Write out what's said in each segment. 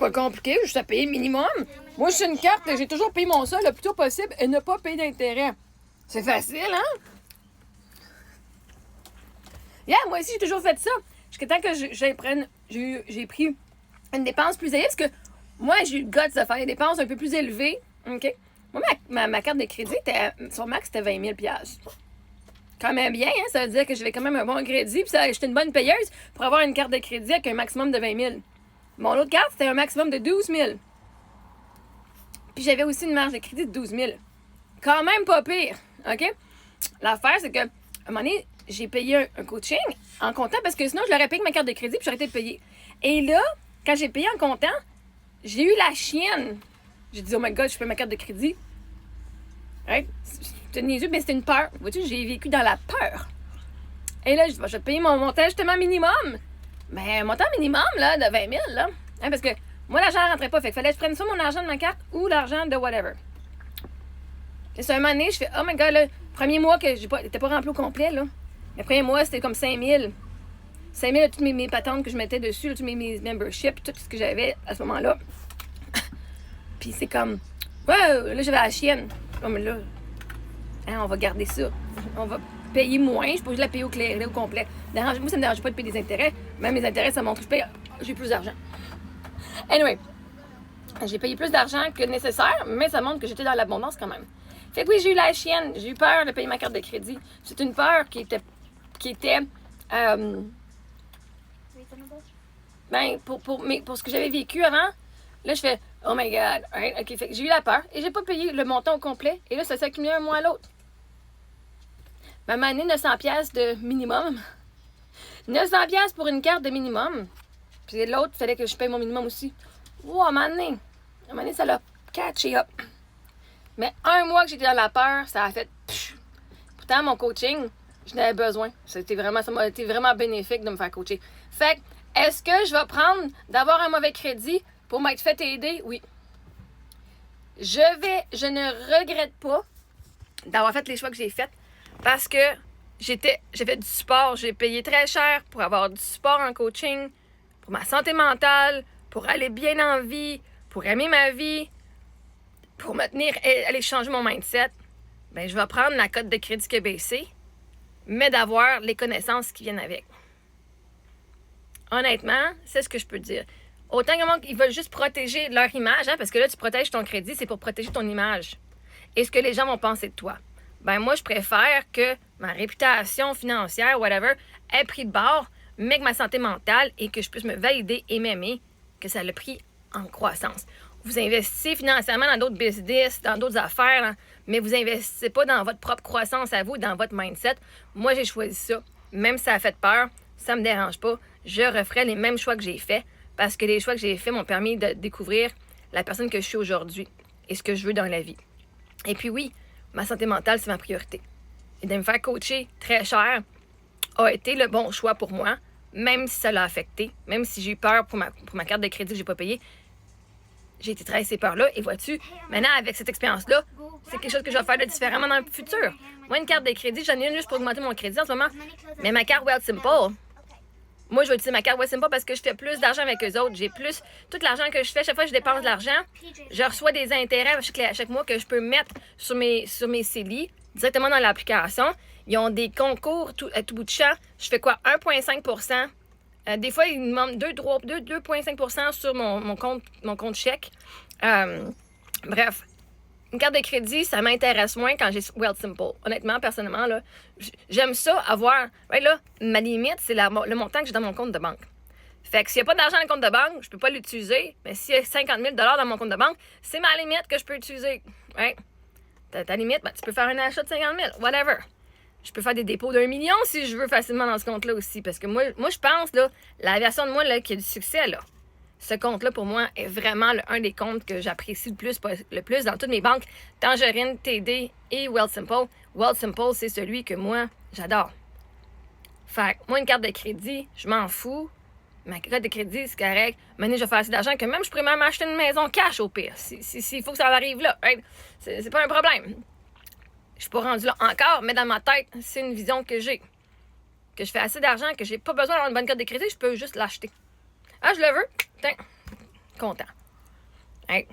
pas compliqué, juste à payer le minimum. Moi, je suis une carte, j'ai toujours payé mon sol le plus tôt possible et ne pas payer d'intérêt. C'est facile, hein? Yeah, moi aussi, j'ai toujours fait ça. Jusqu'à temps que j'ai pris une dépense plus élevée, parce que moi, j'ai eu le goût de faire des dépenses un peu plus élevées. OK? Moi, ma carte de crédit, son max, c'était 20 000 $. Quand même bien, hein? Ça veut dire que j'avais quand même un bon crédit, puis j'étais une bonne payeuse pour avoir une carte de crédit avec un maximum de 20 000. Mon autre carte, c'était un maximum de 12 000. Puis j'avais aussi une marge de crédit de 12 000. Quand même pas pire, OK? L'affaire, c'est que, à un moment donné, j'ai payé un coaching en comptant, parce que sinon, je l'aurais payé avec ma carte de crédit, puis j'aurais été payé. Et là, quand j'ai payé en comptant, j'ai eu la chienne. J'ai dit, oh my God, je paye ma carte de crédit. Right? C'était niaiseux, mais c'était une peur. Vois-tu, j'ai vécu dans la peur. Et là, je vais te payer mon montant justement minimum. Mais montant minimum, là, de 20 000, là. Hein, parce que moi, l'argent ne rentrait pas. Fait qu'il fallait que je prenne soit mon argent de ma carte ou l'argent de whatever. Et c'est un moment donné, je fais, oh my God, là, premier mois que n'étais pas rempli au complet, là. Le premier mois, c'était comme 5 000. 5 000, toutes mes patentes que je mettais dessus, là, tous mes memberships, tout ce que j'avais à ce moment-là. Puis c'est comme, wow, là, j'avais la chienne. Comme là, hein, on va garder ça. On va payer moins. Je ne peux pas juste la payer au complet. Moi, ça ne me dérange pas de payer des intérêts. Même mes intérêts, ça montre que j'ai plus d'argent. Anyway, j'ai payé plus d'argent que nécessaire, mais ça montre que j'étais dans l'abondance quand même. Fait que oui, j'ai eu la chienne. J'ai eu peur de payer ma carte de crédit. C'est une peur qui était pour ce que j'avais vécu avant. Là, je fais, oh my God. Right? OK, fait que j'ai eu la peur et j'ai pas payé le montant au complet. Et là, ça s'est accumulé un mois à l'autre. Ma année, 900 $ de minimum. 900 $ pour une carte de minimum. Puis l'autre, il fallait que je paye mon minimum aussi. Wow, à un moment donné, ça l'a catché up. Mais un mois que j'étais dans la peur, ça a fait... Pourtant, mon coaching, je n'avais besoin. Ça m'a été vraiment bénéfique de me faire coacher. Fait que, est-ce que je vais prendre d'avoir un mauvais crédit pour m'être fait aider? Oui. Je ne regrette pas d'avoir fait les choix que j'ai faits parce que j'ai fait du support. J'ai payé très cher pour avoir du support en coaching, pour ma santé mentale, pour aller bien en vie, pour aimer ma vie, pour me tenir, aller changer mon mindset. Ben, je vais prendre la cote de crédit qui a baissé, mais d'avoir les connaissances qui viennent avec. Honnêtement, c'est ce que je peux dire. Autant qu'ils veulent juste protéger leur image, hein, parce que là, tu protèges ton crédit, c'est pour protéger ton image. Et ce que les gens vont penser de toi. Ben moi, je préfère que ma réputation financière, whatever, ait pris de bord, mais que ma santé mentale et que je puisse me valider et m'aimer, que ça l'a pris en croissance. Vous investissez financièrement dans d'autres business, dans d'autres affaires, hein, mais vous investissez pas dans votre propre croissance à vous, dans votre mindset. Moi, j'ai choisi ça. Même si ça a fait peur, ça me dérange pas. Je referai les mêmes choix que j'ai faits parce que les choix que j'ai faits m'ont permis de découvrir la personne que je suis aujourd'hui et ce que je veux dans la vie. Et puis oui, ma santé mentale, c'est ma priorité. Et de me faire coacher très cher a été le bon choix pour moi, même si ça l'a affecté, même si j'ai eu peur pour ma carte de crédit que j'ai pas payée. J'ai été traiter ces peurs-là. Et vois-tu, maintenant, avec cette expérience-là, c'est quelque chose que je vais faire de différemment dans le futur. Moi, une carte de crédit, j'en ai une juste pour augmenter mon crédit en ce moment. Mais ma carte Wealthsimple, moi, je vais utiliser ma carte Wealthsimple parce que je fais plus d'argent avec eux autres. J'ai plus... Tout l'argent que je fais, chaque fois que je dépense de l'argent, je reçois des intérêts à chaque mois que je peux mettre sur mes CELI directement dans l'application. Ils ont des concours à tout bout de champ. Je fais quoi? 1,5 %. Des fois, ils me demandent 2,5 % sur mon compte chèque. Bref, une carte de crédit, ça m'intéresse moins quand j'ai Wealthsimple. Honnêtement, personnellement, là, j'aime ça avoir... Right, là, ma limite, c'est le montant que j'ai dans mon compte de banque. Fait que s'il n'y a pas d'argent dans le compte de banque, je peux pas l'utiliser. Mais s'il y a 50 000 $ dans mon compte de banque, c'est ma limite que je peux utiliser. Right? Ta limite, ben, tu peux faire un achat de 50 000, whatever. Je peux faire des dépôts d'1 million si je veux facilement dans ce compte-là aussi. Parce que moi je pense, là, la version de moi là, qui a du succès, là, ce compte-là, pour moi, est vraiment un des comptes que j'apprécie le plus dans toutes mes banques. Tangerine, TD et Wealthsimple. Wealthsimple, c'est celui que moi, j'adore. Fait que moi, une carte de crédit, je m'en fous. Ma carte de crédit, c'est correct. Maintenant, je vais faire assez d'argent que même je pourrais même acheter une maison cash au pire. S'il faut que ça arrive là. Right? C'est pas un problème. Je suis pas rendue là encore, mais dans ma tête, c'est une vision que j'ai. Que je fais assez d'argent, que j'ai pas besoin d'avoir une bonne carte de crédit, je peux juste l'acheter. Ah, je le veux? Tiens. content. Hey,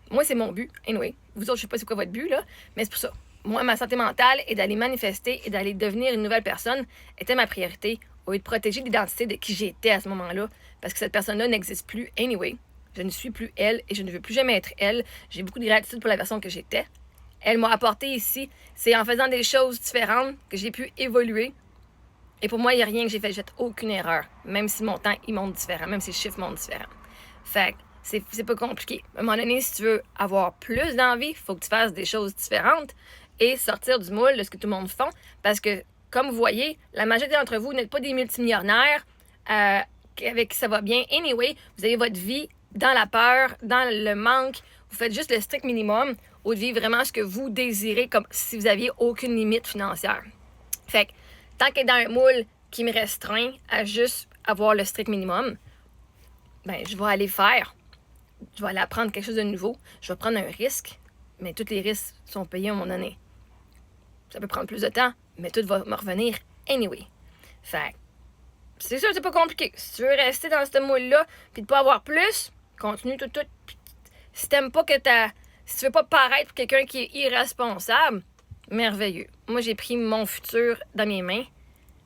moi, c'est mon but. Anyway, vous autres, je sais pas c'est quoi votre but, là, mais c'est pour ça. Moi, ma santé mentale et d'aller manifester et d'aller devenir une nouvelle personne était ma priorité au lieu de protéger l'identité de qui j'étais à ce moment-là, parce que cette personne-là n'existe plus. Anyway, je ne suis plus elle et je ne veux plus jamais être elle. J'ai beaucoup de gratitude pour la personne que j'étais. Elle m'a apporté ici. C'est en faisant des choses différentes que j'ai pu évoluer. Et pour moi, il n'y a rien que j'ai fait. J'ai fait aucune erreur. Même si mon temps, il monte différent. Même si les chiffres montent différent. Fait que c'est pas compliqué. À un moment donné, si tu veux avoir plus d'envie, il faut que tu fasses des choses différentes et sortir du moule de ce que tout le monde fait. Parce que, comme vous voyez, la majorité d'entre vous n'êtes pas des multimillionnaires avec qui ça va bien. Anyway, vous avez votre vie dans la peur, dans le manque. Vous faites juste le strict minimum au lieu de vivre vraiment ce que vous désirez comme si vous aviez aucune limite financière. Fait que, tant qu'être dans un moule qui me restreint à juste avoir le strict minimum, ben, je vais aller faire. Je vais aller apprendre quelque chose de nouveau. Je vais prendre un risque, mais tous les risques sont payés à un moment donné. Ça peut prendre plus de temps, mais tout va me revenir anyway. Fait c'est sûr, c'est pas compliqué. Si tu veux rester dans ce moule-là, puis de pas avoir plus, continue tout. Si t'aimes pas que si tu veux pas paraître pour quelqu'un qui est irresponsable, merveilleux. Moi, j'ai pris mon futur dans mes mains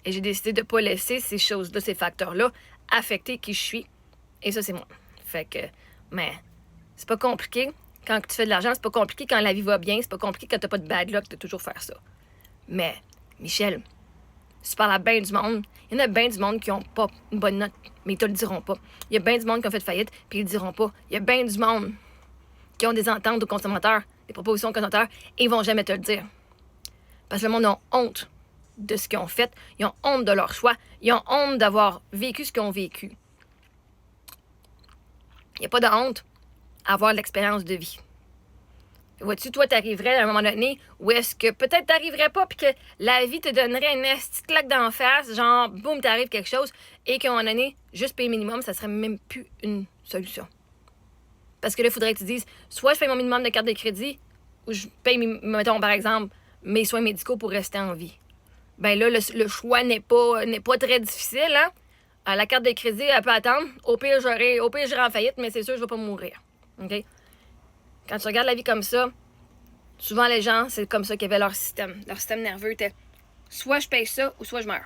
et j'ai décidé de pas laisser ces choses-là, ces facteurs-là, affecter qui je suis. Et ça, c'est moi. Fait que, mais c'est pas compliqué quand tu fais de l'argent, c'est pas compliqué quand la vie va bien, c'est pas compliqué quand t'as pas de bad luck de toujours faire ça. Mais, Michel, si tu parles à bien du monde, il y en a bien du monde qui ont pas une bonne note, mais ils te le diront pas. Il y a bien du monde qui ont fait faillite, puis ils le diront pas. Il y a bien du monde qui ont des ententes aux consommateurs, des propositions aux consommateurs, et ils vont jamais te le dire. Parce que le monde a honte de ce qu'ils ont fait, ils ont honte de leur choix, ils ont honte d'avoir vécu ce qu'ils ont vécu. Il n'y a pas de honte à avoir l'expérience de vie. Vois-tu, toi, t'arriverais à un moment donné où est-ce que peut-être t'arriverais pas puis que la vie te donnerait une petite claque d'en face, genre, boum, t'arrive quelque chose, et qu'à un moment donné, juste payer minimum, ça serait même plus une solution. Parce que là, il faudrait que tu dises, soit je paye mon minimum de carte de crédit, ou je paye, mettons, par exemple, mes soins médicaux pour rester en vie. Ben là, le choix n'est pas très difficile, hein? La carte de crédit, elle peut attendre. Au pire, j'irai en faillite, mais c'est sûr, je vais pas mourir. OK? Quand tu regardes la vie comme ça, souvent les gens, c'est comme ça qu'ils avaient leur système. Leur système nerveux était soit je paye ça ou soit je meurs.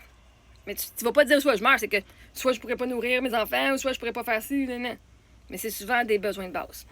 Mais tu vas pas dire soit je meurs, c'est que soit je pourrais pas nourrir mes enfants ou soit je pourrais pas faire ci, non. Mais c'est souvent des besoins de base.